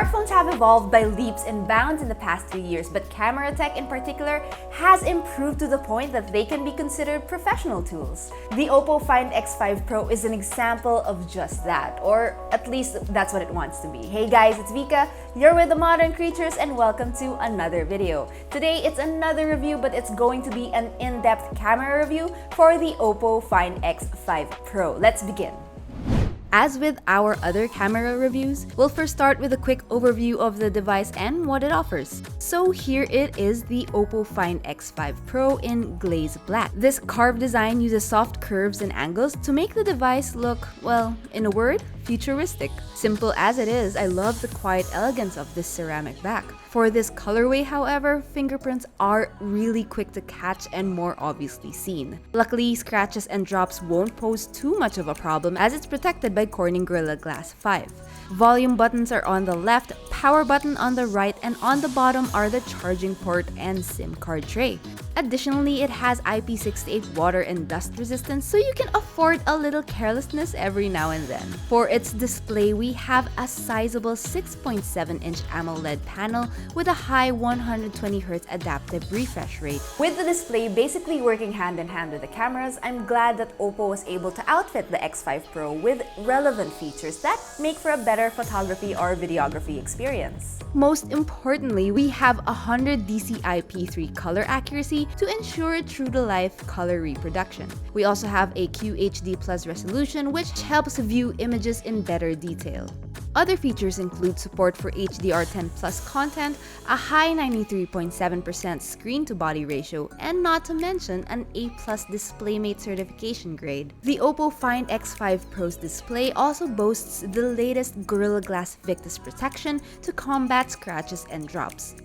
Smartphones have evolved by leaps and bounds in the past 3 years, but camera tech in particular has improved to the point that they can be considered professional tools. The OPPO Find X5 Pro is an example of just that, or at least that's what it wants to be. Hey guys, it's Vika, you're with the Modern Creatures and welcome to another video. Today it's another review, but it's going to be an in-depth camera review for the OPPO Find X5 Pro. Let's begin. As with our other camera reviews, we'll first start with a quick overview of the device and what it offers. So here it is, the OPPO Find X5 Pro in glaze black. This carved design uses soft curves and angles to make the device look, well, in a word, futuristic. Simple as it is, I love the quiet elegance of this ceramic back. For this colorway, however, fingerprints are really quick to catch and more obviously seen. Luckily, scratches and drops won't pose too much of a problem as it's protected by Corning Gorilla Glass 5. Volume buttons are on the left, power button on the right, and on the bottom are the charging port and SIM card tray. Additionally, it has IP68 water and dust resistance, so you can afford a little carelessness every now and then. For its display, we have a sizable 6.7-inch AMOLED panel with a high 120Hz adaptive refresh rate. With the display basically working hand in hand with the cameras, I'm glad that OPPO was able to outfit the X5 Pro with relevant features that make for a better photography or videography experience. Most importantly, we have 100 DCI-P3 color accuracy to ensure true-to-life color reproduction. We also have a QHD+ resolution, which helps view images in better detail. Other features include support for HDR10+ content, a high 93.7% screen-to-body ratio, and not to mention an A+ DisplayMate certification grade. The OPPO Find X5 Pro's display also boasts the latest Gorilla Glass Victus protection to combat scratches and drops.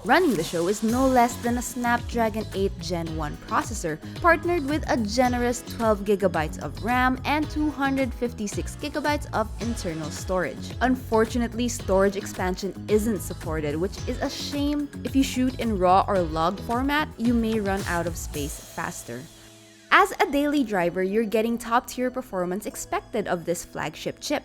Running the show is no less than a Snapdragon 8 Gen 1 processor, partnered with a generous 12GB of RAM and 256GB of internal storage. Unfortunately, storage expansion isn't supported, which is a shame. If you shoot in RAW or log format, you may run out of space faster. As a daily driver, you're getting top-tier performance expected of this flagship chip.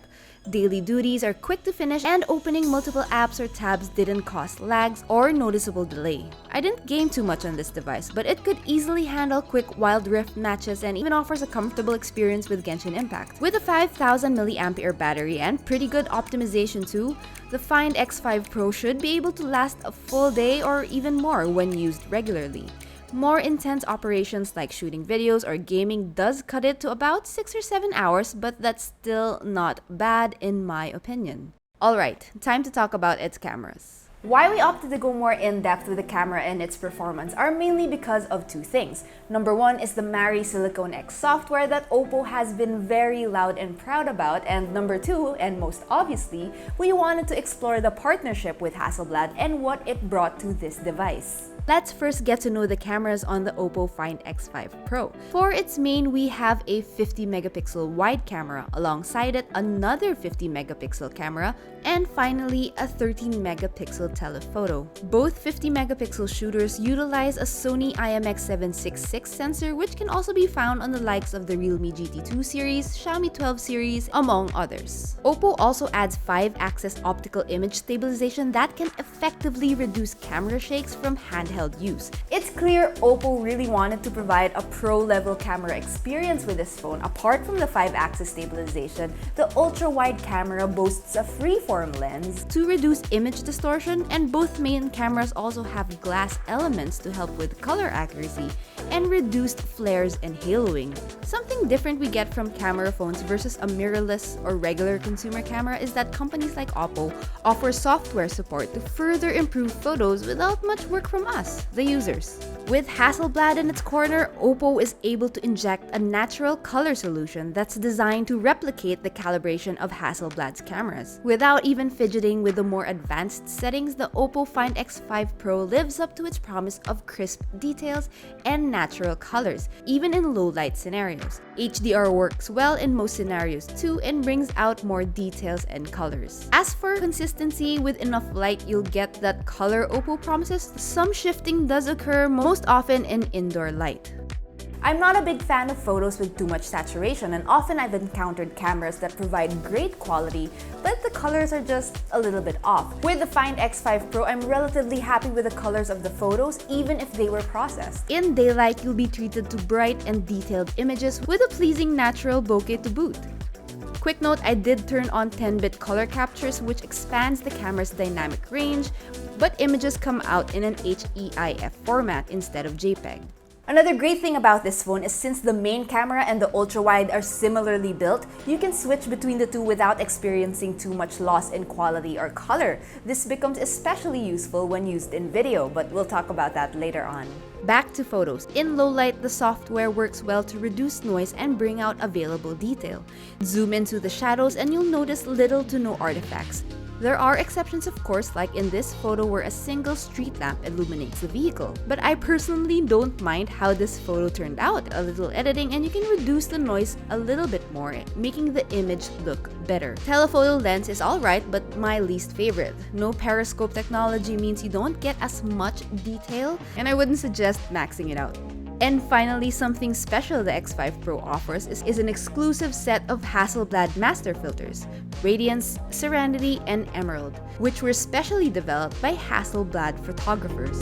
Daily duties are quick to finish, and opening multiple apps or tabs didn't cause lags or noticeable delay. I didn't game too much on this device, but it could easily handle quick Wild Rift matches and even offers a comfortable experience with Genshin Impact. With a 5000 mAh battery and pretty good optimization too, the Find X5 Pro should be able to last a full day or even more when used regularly. More intense operations like shooting videos or gaming does cut it to about 6 or 7 hours, but that's still not bad in my opinion. Alright, time to talk about its cameras. Why we opted to go more in-depth with the camera and its performance are mainly because of two things. Number one is the Mari Silicon X software that OPPO has been very loud and proud about, and number two, and most obviously, we wanted to explore the partnership with Hasselblad and what it brought to this device. Let's first get to know the cameras on the OPPO Find X5 Pro. For its main, we have a 50-megapixel wide camera, alongside it another 50-megapixel camera, and finally a 13-megapixel telephoto. Both 50-megapixel shooters utilize a Sony IMX766 sensor, which can also be found on the likes of the Realme GT2 series, Xiaomi 12 series, among others. OPPO also adds 5-axis optical image stabilization that can effectively reduce camera shakes from handheld use. It's clear OPPO really wanted to provide a pro-level camera experience with this phone. Apart from the 5-axis stabilization, the ultra-wide camera boasts a freeform lens to reduce image distortion, and both main cameras also have glass elements to help with color accuracy and reduced flares and haloing. Something different we get from camera phones versus a mirrorless or regular consumer camera is that companies like OPPO offer software support to further improve photos without much work from us, the users. With Hasselblad in its corner, OPPO is able to inject a natural color solution that's designed to replicate the calibration of Hasselblad's cameras. Without even fidgeting with the more advanced settings, the OPPO Find X5 Pro lives up to its promise of crisp details and natural colors, even in low-light scenarios. HDR works well in most scenarios too and brings out more details and colors. As for consistency, with enough light you'll get that color OPPO promises. Some shifting does occur most often in indoor light. I'm not a big fan of photos with too much saturation, and often I've encountered cameras that provide great quality, but the colors are just a little bit off. With the Find X5 Pro, I'm relatively happy with the colors of the photos, even if they were processed. In daylight, you'll be treated to bright and detailed images with a pleasing natural bokeh to boot. Quick note, I did turn on 10-bit color captures, which expands the camera's dynamic range, but images come out in an HEIF format instead of JPEG. Another great thing about this phone is since the main camera and the ultra-wide are similarly built, you can switch between the two without experiencing too much loss in quality or color. This becomes especially useful when used in video, but we'll talk about that later on. Back to photos. In low light, the software works well to reduce noise and bring out available detail. Zoom into the shadows and you'll notice little to no artifacts. There are exceptions, of course, like in this photo where a single street lamp illuminates the vehicle. But I personally don't mind how this photo turned out. A little editing and you can reduce the noise a little bit more, making the image look better. Telephoto lens is alright, but my least favorite. No periscope technology means you don't get as much detail, and I wouldn't suggest maxing it out. And finally, something special the X5 Pro offers is an exclusive set of Hasselblad master filters, Radiance, Serenity, and Emerald, which were specially developed by Hasselblad photographers.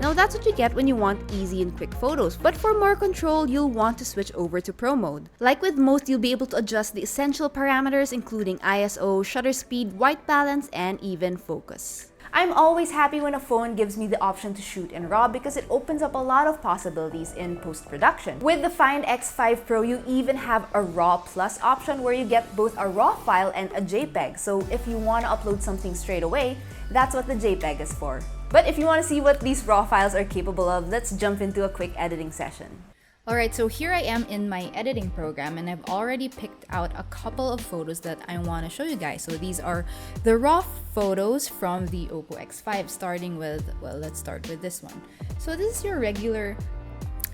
Now that's what you get when you want easy and quick photos, but for more control, you'll want to switch over to Pro mode. Like with most, you'll be able to adjust the essential parameters including ISO, shutter speed, white balance, and even focus. I'm always happy when a phone gives me the option to shoot in RAW because it opens up a lot of possibilities in post-production. With the Find X5 Pro, you even have a RAW Plus option where you get both a RAW file and a JPEG, so if you want to upload something straight away, that's what the JPEG is for. But if you want to see what these RAW files are capable of, let's jump into a quick editing session. Alright, so here I am in my editing program and I've already picked out a couple of photos that I want to show you guys. So these are the raw photos from the OPPO X5, starting with, well, let's start with this one. So this is your regular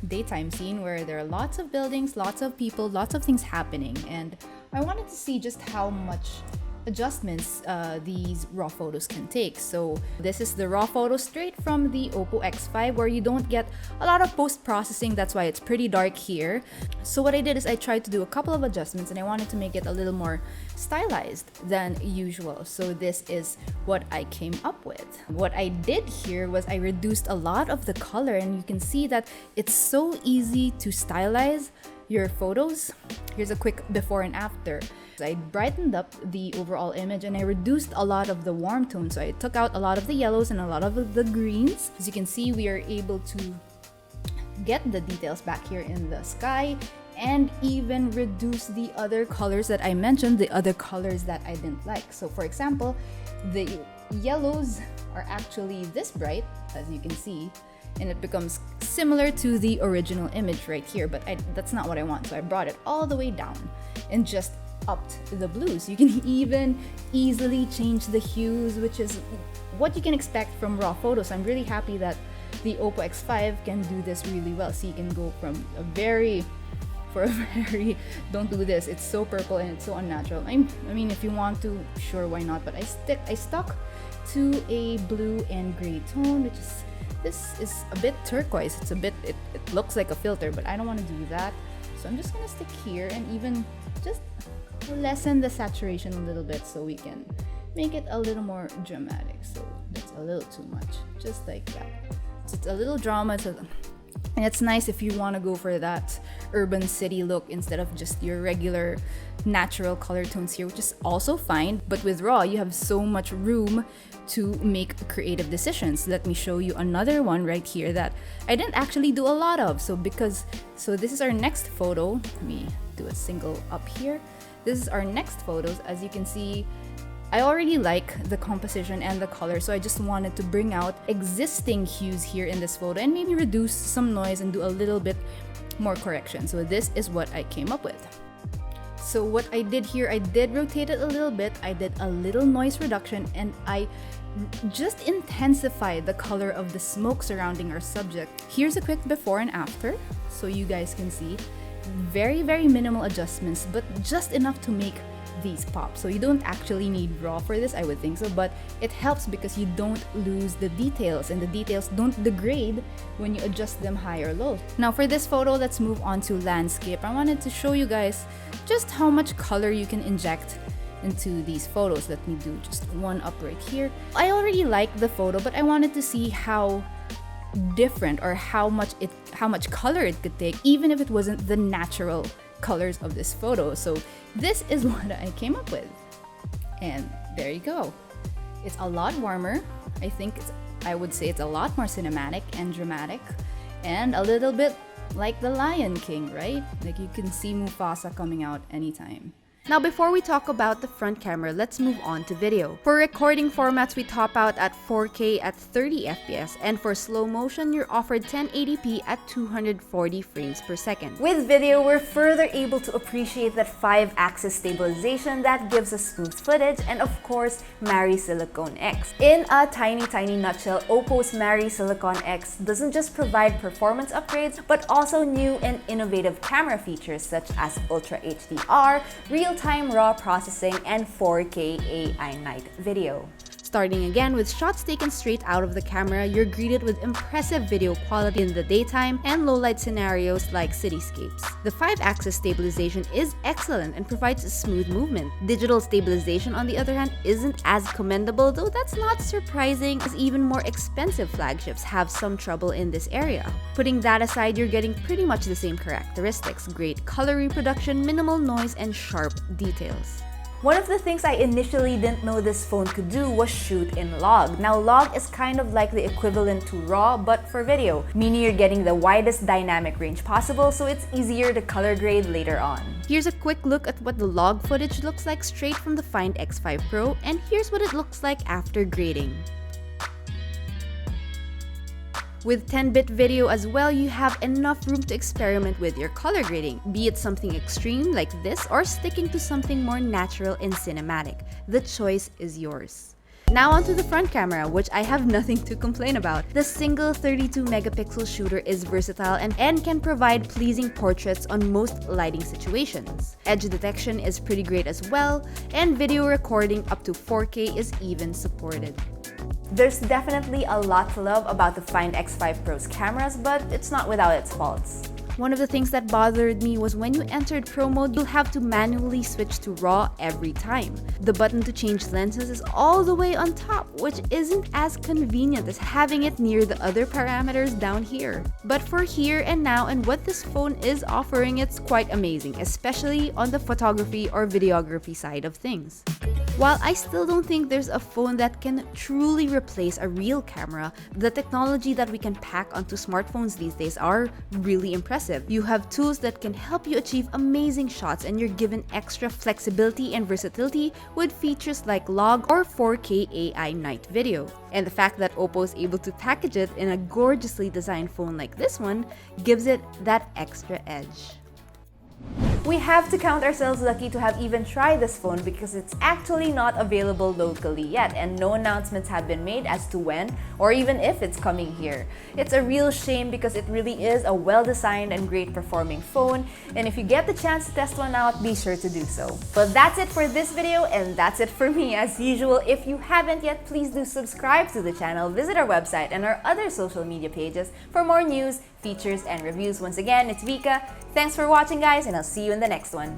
daytime scene where there are lots of buildings, lots of people, lots of things happening, and I wanted to see just how much adjustments these raw photos can take. So this is the raw photo straight from the OPPO X5 where you don't get a lot of post-processing. That's why it's pretty dark here. So what I did is I tried to do a couple of adjustments and I wanted to make it a little more stylized than usual. So this is what I came up with. What I did here was I reduced a lot of the color, and you can see that it's so easy to stylize your photos. Here's a quick before and after. I brightened up the overall image and I reduced a lot of the warm tones. So I took out a lot of the yellows and a lot of the greens. As you can see, we are able to get the details back here in the sky and even reduce the other colors that I mentioned, the other colors that I didn't like. So for example, the yellows are actually this bright, as you can see, and it becomes similar to the original image right here, but that's not what I want. So I brought it all the way down and just upped the blues. You can even easily change the hues, which is what you can expect from raw photos. I'm really happy that the OPPO X5 can do this really well. So you can go from a very, don't do this, it's so purple and it's so unnatural. I mean, if you want to, sure, why not? But I stuck to a blue and gray tone, which is, this is a bit turquoise. It's a bit, it looks like a filter, but I don't want to do that. So I'm just gonna stick here and even just lessen the saturation a little bit so we can make it a little more dramatic. So that's a little too much, just like that. So it's a little drama, and it's nice if you want to go for that urban city look instead of just your regular natural color tones here, which is also fine. But with RAW, you have so much room to make creative decisions. Let me show you another one right here that I didn't actually do a lot of. So this is our next photo. Let me do a single up here. This is our next photos. As you can see, I already like the composition and the color, so I just wanted to bring out existing hues here in this photo and maybe reduce some noise and do a little bit more correction. So this is what I came up with. So what I did here, I did rotate it a little bit, I did a little noise reduction, and I just intensified the color of the smoke surrounding our subject. Here's a quick before and after so you guys can see. Very, very minimal adjustments, but just enough to make these pop. So you don't actually need RAW for this, I would think so, but it helps because you don't lose the details, and the details don't degrade when you adjust them high or low. Now for this photo, let's move on to landscape. I wanted to show you guys just how much color you can inject into these photos. Let me do just one up right here. I already like the photo, but I wanted to see how different or how much color it could take, even if it wasn't the natural colors of this photo. So this is what I came up with, and there you go. It's a lot warmer. I would say it's a lot more cinematic and dramatic, and a little bit like the Lion King, right? Like you can see Mufasa coming out anytime. Now before we talk about the front camera, let's move on to video. For recording formats, we top out at 4K at 30 FPS, and for slow motion, you're offered 1080p at 240 frames per second. With video, we're further able to appreciate that 5-axis stabilization that gives us smooth footage, and of course, Mari Silicon X. In a tiny nutshell, OPPO's Mari Silicon X doesn't just provide performance upgrades, but also new and innovative camera features such as Ultra HDR, real-time RAW processing, and 4K AI night video. Starting again with shots taken straight out of the camera, you're greeted with impressive video quality in the daytime and low-light scenarios like cityscapes. The 5-axis stabilization is excellent and provides a smooth movement. Digital stabilization, on the other hand, isn't as commendable, though that's not surprising as even more expensive flagships have some trouble in this area. Putting that aside, you're getting pretty much the same characteristics: great color reproduction, minimal noise, and sharp details. One of the things I initially didn't know this phone could do was shoot in log. Now log is kind of like the equivalent to RAW but for video, meaning you're getting the widest dynamic range possible, so it's easier to color grade later on. Here's a quick look at what the log footage looks like straight from the Find X5 Pro, and here's what it looks like after grading. With 10-bit video as well, you have enough room to experiment with your color grading, be it something extreme like this or sticking to something more natural and cinematic. The choice is yours. Now onto the front camera, which I have nothing to complain about. The single 32-megapixel shooter is versatile and can provide pleasing portraits on most lighting situations. Edge detection is pretty great as well, and video recording up to 4K is even supported. There's definitely a lot to love about the Find X5 Pro's cameras, but it's not without its faults. One of the things that bothered me was when you entered Pro mode, you'll have to manually switch to RAW every time. The button to change lenses is all the way on top, which isn't as convenient as having it near the other parameters down here. But for here and now and what this phone is offering, it's quite amazing, especially on the photography or videography side of things. While I still don't think there's a phone that can truly replace a real camera, the technology that we can pack onto smartphones these days are really impressive. You have tools that can help you achieve amazing shots, and you're given extra flexibility and versatility with features like log or 4K AI night video. And the fact that OPPO is able to package it in a gorgeously designed phone like this one gives it that extra edge. We have to count ourselves lucky to have even tried this phone because it's actually not available locally yet, and no announcements have been made as to when or even if it's coming here. It's a real shame because it really is a well-designed and great performing phone, and if you get the chance to test one out, be sure to do so. But that's it for this video, and that's it for me as usual. If you haven't yet, please do subscribe to the channel, visit our website and our other social media pages for more news, features, and reviews. Once again, it's Vika. Thanks for watching, guys, and I'll see you in the next one.